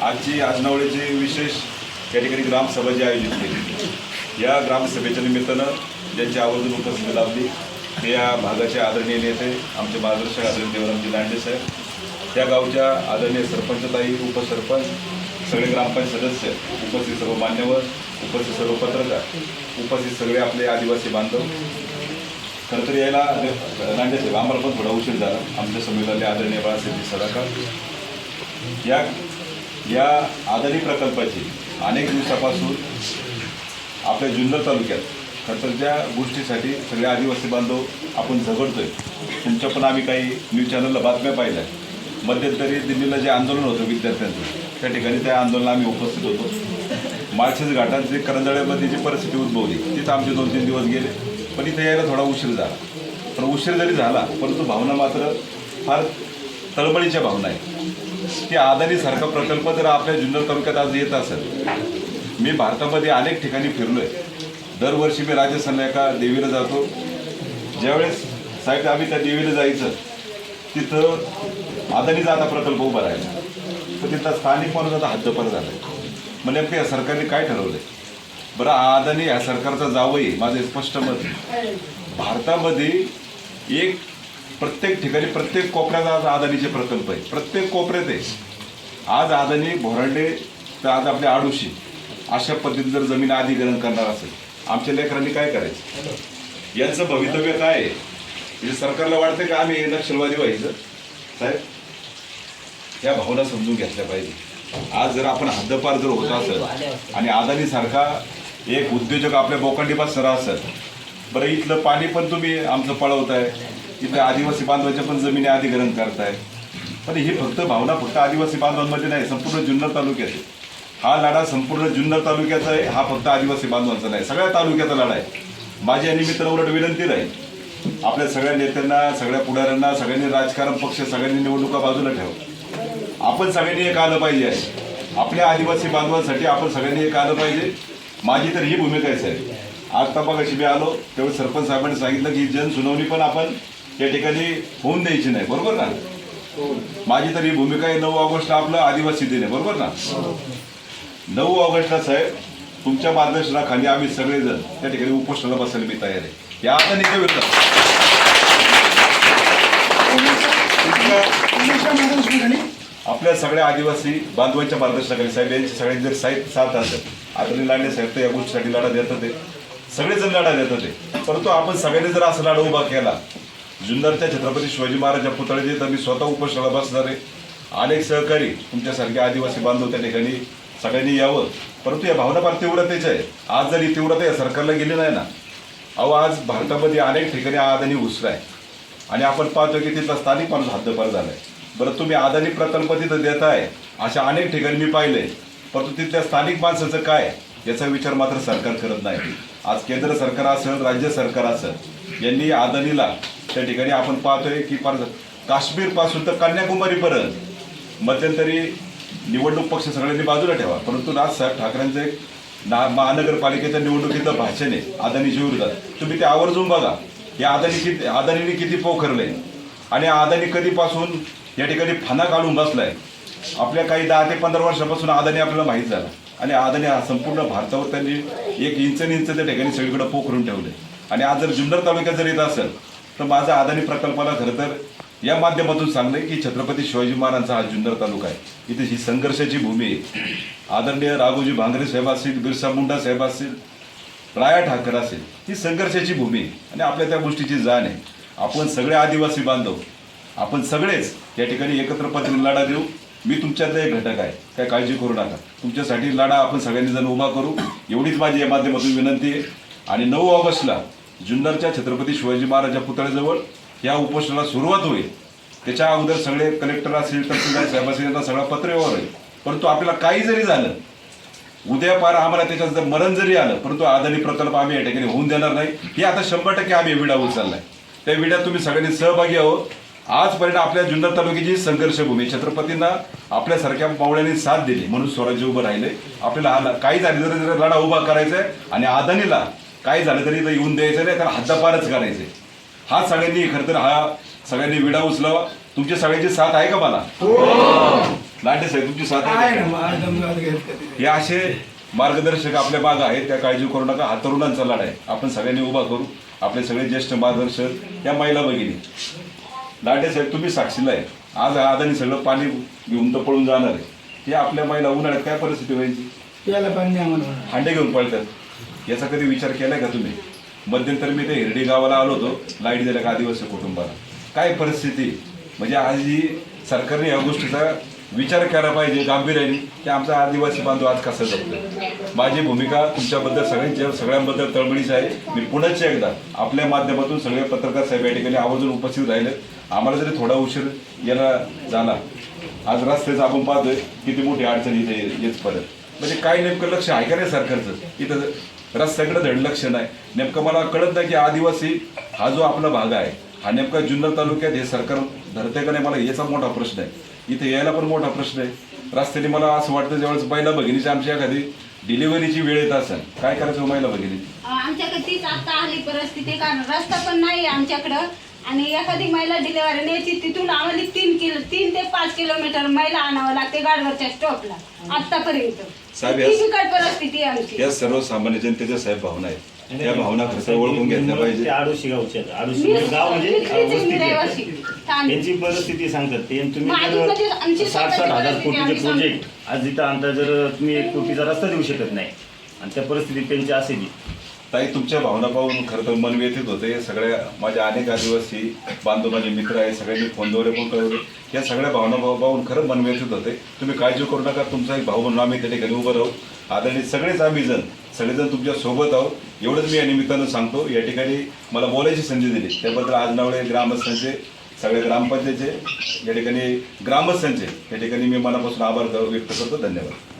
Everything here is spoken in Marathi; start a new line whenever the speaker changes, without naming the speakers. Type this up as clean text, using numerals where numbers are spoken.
आज नवळेची विशेष या ठिकाणी ग्रामसभा जी आयोजित केली, या ग्रामसभेच्या निमित्तानं ज्यांची आवर्जून उपस्थिती लाभली ते या भागाचे आदरणीय नेते आमचे मार्गदर्शक आदरणीय देवरामजी लांडे साहेब, त्या गावच्या आदरणीय सरपंचताई, उपसरपंच, सगळे ग्रामपंचायत सदस्य, उपस्थित सर्व मान्यवर, उपस्थित सर्व पत्रकार, उपस्थित सगळे आपले आदिवासी बांधव. खरं तर यायला लांडे साहेब आम्हाला पण थोडा उशीर झाला. आमच्या समेताले आदरणीय बाळासाहेब सदाकाळ या आदानी प्रकल्पाची अनेक दिवसापासून आपल्या जुन्नर तालुक्यात खरं तर ज्या गोष्टीसाठी सगळे आदिवासी बांधव आपण झगडतोय. तुमच्या पण आम्ही काही न्यूज चॅनलला बातम्या पाहिल्या. मध्यंतरी दिल्लीला जे आंदोलन होतं विद्यार्थ्यांचं, त्या ठिकाणी त्या आंदोलनाला आम्ही उपस्थित होतो. माळशेज घाटात जे करंदळ्यामध्ये जी परिस्थिती उद्भवली तिथं आमचे 2-3 दिवस गेले, पण इथे यायला थोडा उशीर झाला. पण उशीर जरी झाला परंतु भावना मात्र फार तळमळीच्या भावना आहे की अदानीसारखा प्रकल्प जर आपल्या जुन्नर तालुक्यात आज येत असेल. मी भारतामध्ये अनेक ठिकाणी फिरलो आहे. दरवर्षी मी राजस्थानला एका देवीला जातो. ज्यावेळेस साहेब आम्ही त्या देवीला जायचं तिथं अदानीचा आता प्रकल्प उभा राहिला, तर तिथला स्थानिक माणूस आता हद्दपार झाला आहे. मग नेमकं या सरकारने काय ठरवलं? बरं, अदानी ह्या सरकारचा जावई माझं स्पष्ट मत. भारतामध्ये एक प्रत्येक ठिकाणी प्रत्येक कोपऱ्यात आज अदानीचे प्रकल्प आहे. प्रत्येक कोपऱ्यात आहे. आज अदानी भोरांडे तर आज आपल्या आडुशी अशा पद्धतीने जर जमीन अधिग्रहण करणार असेल, आमच्या लेकरांनी काय करायचं? यांचं भवितव्य काय आहे? म्हणजे सरकारला वाटतं की आम्ही नक्षलवादी व्हायचं. साहेब, या भावना समजून घेतल्या पाहिजे. आज जर आपण हद्दपार जर होत असेल आणि अदानीसारखा एक उद्योजक आपल्या बोकांडीपासून असेल, बरं इथलं पाणी पण तुम्ही आमचं पळवताय, इथं आदिवासी बांधवाच्या पण जमिनी अधिग्रहण करताय. पण ही फक्त भावना फक्त आदिवासी बांधवांमध्ये नाही, संपूर्ण जुन्नर तालुक्यात आहे. हा लढा संपूर्ण जुन्नर तालुक्याचा आहे. हा फक्त आदिवासी बांधवांचा नाही, सगळ्या तालुक्याचा लढा आहे. माझी या निमित्तानं उलट विनंती राहील आपल्या सगळ्या नेत्यांना, सगळ्या पुढाऱ्यांना, सगळ्यांनी राजकारण पक्ष सगळ्यांनी निवडणुका बाजूला ठेवा. आपण सगळ्यांनी एक आलं पाहिजे आहे. आपल्या आदिवासी बांधवांसाठी आपण सगळ्यांनी एक आलं पाहिजे. माझी तर ही भूमिका आहे साहेब. आता बघाशी मी आलो तेव्हा सरपंच साहेबांनी सांगितलं की जनसुनावणी पण आपण या ठिकाणी होऊन द्यायची नाही, बरोबर ना? माझी तर ही भूमिका आहे. 9 ऑगस्टला आपलं आदिवासी दिन आहे, बरोबर ना? 9 ऑगस्टला साहेब तुमच्या मार्गदर्शनाखाली आम्ही सगळेजण त्या ठिकाणी उपोषणाला बसायला मी तयार आहे. या अदानीच्या विरोधात आपल्या सगळ्या आदिवासी बांधवांच्या मार्गदर्शनाखाली साहेब यांची सगळ्यांची जर साथ असेल, आदरणीय लांडे साहेब तर या गोष्टीसाठी लढा देत होते, सगळेजण लढा देत होते. परंतु आपण सगळ्यांनी जर असा लढा उभा केला, जुन्नरच्या छत्रपती शिवाजी महाराज पुतळ्याचे तर मी स्वतः उपोषणाला बसणार आहे. अनेक सहकारी तुमच्यासारखे आदिवासी बांधव त्या ठिकाणी सगळ्यांनी यावं. परंतु या भावना फार तीव्रतेच्या आहे. आज जर ही तीव्रता या सरकारला गेली नाही ना, अहो आज भारतामध्ये अनेक ठिकाणी अदानी घुसला आहे आणि आपण पाहतो की तिथला स्थानिक माणूस हद्दपार झाला आहे. बरं, तुम्ही अदानी प्रकल्प तिथं देताय, अशा अनेक ठिकाणी मी पाहिले, परंतु तिथल्या स्थानिक माणसाचं काय याचा विचार मात्र सरकार करत नाही. आज केंद्र सरकार असेल, राज्य सरकार असेल, यांनी अदानीला त्या ठिकाणी आपण पाहतोय की काश्मीरपासून तर कन्याकुमारीपर्यंत मध्यंतरी निवडणूक पक्ष सगळ्यांनी बाजूला ठेवा, परंतु राजसाहेब ठाकरेंचं एक महानगरपालिकेच्या निवडणुकीचं भाषण आहे अदानीच्या विरोधात. तुम्ही ते आवर्जून बघा. या अदानीने किती पोखरले आणि अदानी कधीपासून या ठिकाणी फणा काढून बसलाय. आपल्या काही 10 ते 15 वर्षापासून अदानी आपल्याला माहीत झाला आणि अदानी हा संपूर्ण भारतावर त्यांनी 1 इंच त्या ठिकाणी सगळीकडे पोखरून ठेवले. आणि आज जर जुन्नर तालुक्यात जर येत असेल तर माझा अदानी प्रकल्पाला खरं तर या माध्यमातून सांगणं की छत्रपती शिवाजी महाराजांचा हा जुन्नर तालुका आहे. इथे ही संघर्षाची भूमी आहे. आदरणीय राघोजी भांगरे साहेब असतील, बिरसा मुंडा साहेब असतील, राया ठाकर असेल, ही संघर्षाची भूमी आहे आणि आपल्या त्या गोष्टीची जाण आहे. आपण सगळे आदिवासी बांधव आपण सगळेच या ठिकाणी एकत्र पद्धतीने लढा देऊ. मी तुमच्यातला एक घटक आहे, काय काळजी करू नका. तुमच्यासाठी लढा आपण सगळ्यांनी जण उभा करू, एवढीच माझी या माध्यमातून विनंती आहे. आणि 9 ऑगस्टला जुन्नरच्या छत्रपती शिवाजी महाराजांच्या पुतळ्याजवळ या उपोषणाला सुरुवात होईल. त्याच्या अगोदर सगळे कलेक्टर असतील, तहसीलदार साहेब असतील, यांना सगळा पत्र व्यवहार होईल. परंतु आपल्याला काही जरी झालं, उद्या पार आम्हाला त्याच्यात जर मरण जरी आलं, परंतु अदानी प्रकल्प आम्ही या ठिकाणी होऊन देणार नाही. हे आता 100% आम्ही विडा उचललाय. त्या विड्यात तुम्ही सगळ्यांनी सहभागी आहोत. आजपर्यंत आपल्या जुन्नर तालुक्याची संघर्षभूमी, छत्रपतींना आपल्यासारख्या मावळ्यांनी साथ दिली म्हणून स्वराज्य उभं राहिले. आपल्याला काही झालं तरी लढा उभा करायचा आहे आणि अदानीला काही झालं तरी इथं येऊन द्यायचं नाही, तर हद्दपारच करायचं. हा सगळ्यांनी खरं तर हा सगळ्यांनी विडा उचलावा. तुमची सगळ्यांची साथ आहे का मला? लांडे साहेब तुमची साथ
आहे
आहे
ना
का?
मग आज आम्ही आज घेत कधी.
हे असे मार्गदर्शक आपल्या मागं आहेत, त्या काळजी करू नका. हा तरुणांचा लढा आहे, आपण सगळ्यांनी उभा करू. आपले सगळे ज्येष्ठ मार्गदर्शक या महिला भगिनी. लांडे साहेब तुम्ही साक्षीला आहे. आज आदानी सगळं पाणी घेऊन तर पळून जाणार आहे. हे आपल्या महिला उन्हाळ्यात काय परिस्थिती व्हायची?
प्यायला पाणी नाही आम्हाला.
हांडे घेऊन पळतात. याचा कधी विचार केलाय का तुम्ही? मध्यंतरी मी ते हिरडी गावाला आलो होतो, लाईट दिल्या का आदिवासी कुटुंबाला. काय परिस्थिती? म्हणजे आज ही सरकारने या गोष्टीचा विचार केला पाहिजे गांभीर्याने की आमचा आदिवासी बांधव आज कसा जपतो. माझी भूमिका तुमच्याबद्दल सगळ्यांबद्दल तळमळीची आहे. मी पुन्हा एकदा आपल्या माध्यमातून सगळे पत्रकार साहेब या ठिकाणी आवर्जून उपस्थित राहिले. आम्हाला जरी थोडा उशीर यायला झाला, आज रस्त्याचं आपण पाहतोय किती मोठी अडचण इथे येतपर्यंत. म्हणजे काय नेमकं लक्ष आहे का नाही सरकारचं? इथं रस्त्याकडे धड लक्ष नाही. नेमकं मला कळत नाही की आदिवासी हा जो आपला भाग आहे हा नेमका जुन्नर तालुक्यात हे सरकार धरते का नाही, मला याचा मोठा प्रश्न आहे. इथे यायला पण मोठा प्रश्न आहे. रस्त्याने मला असं वाटतं ज्यावेळेस महिला भगिनीची आमची एखादी डिलिव्हरीची वेळ येत असेल, काय करायचं महिला भगिनी?
आमच्याकडे तीच आता आली परिस्थिती, कारण रस्ता पण नाही आमच्याकडं. आणि एखादी महिला डिलिव्हरी न्यायची तिथून आम्हाला 3 ते 5 किलोमीटर महिला आणावं लागते गाडवरच्या स्टॉपला आतापर्यंत.
साहेब,
ती बिकट परिस्थिती आहे आमची.
या सर्वसामान्य जनतेच्या साहेब भावना आहेत. त्या भावना खरं ओळखून घेतल्या पाहिजे.
ते आडोशी गावचे आहेत. आडोशी गाव म्हणजे वस्ती
रहिवासी.
आहे. त्यांची परिस्थिती सांगतात ते. आणि तुम्ही
माझी म्हणजे आमची
जर 60-60 हजार
परिस्थिती
कोटीचे
आम्ही
प्रोजेक्ट आज जिथं आणता, जर तुम्ही 1 कोटीचा रस्ता देऊ शकत नाही आणि त्या परिस्थितीत त्यांची असेल.
ताई, तुमच्या भावना पाहून खरं तर मन व्यथित होते. सगळ्या माझ्या अनेक आदिवासी बांधव माझे मित्र आहे, सगळ्यांनी फोनद्वारे पण कळवले. या सगळ्या भावना पाहून खरं मन व्यथित होते. तुम्ही काळजी करू नका. तुमचा एक भाऊ म्हणून आम्ही त्या ठिकाणी उभं राहू. आदरणीय सगळेजण तुमच्या सोबत आहोत, एवढंच मी या निमित्तानं सांगतो. या ठिकाणी मला बोलायची संधी दिली त्याबद्दल आजनावळे ग्रामस्थांचे, सगळ्या ग्रामपंचायतचे, या ठिकाणी ग्रामस्थांचे या ठिकाणी मी मनापासून आभार व्यक्त करतो. धन्यवाद.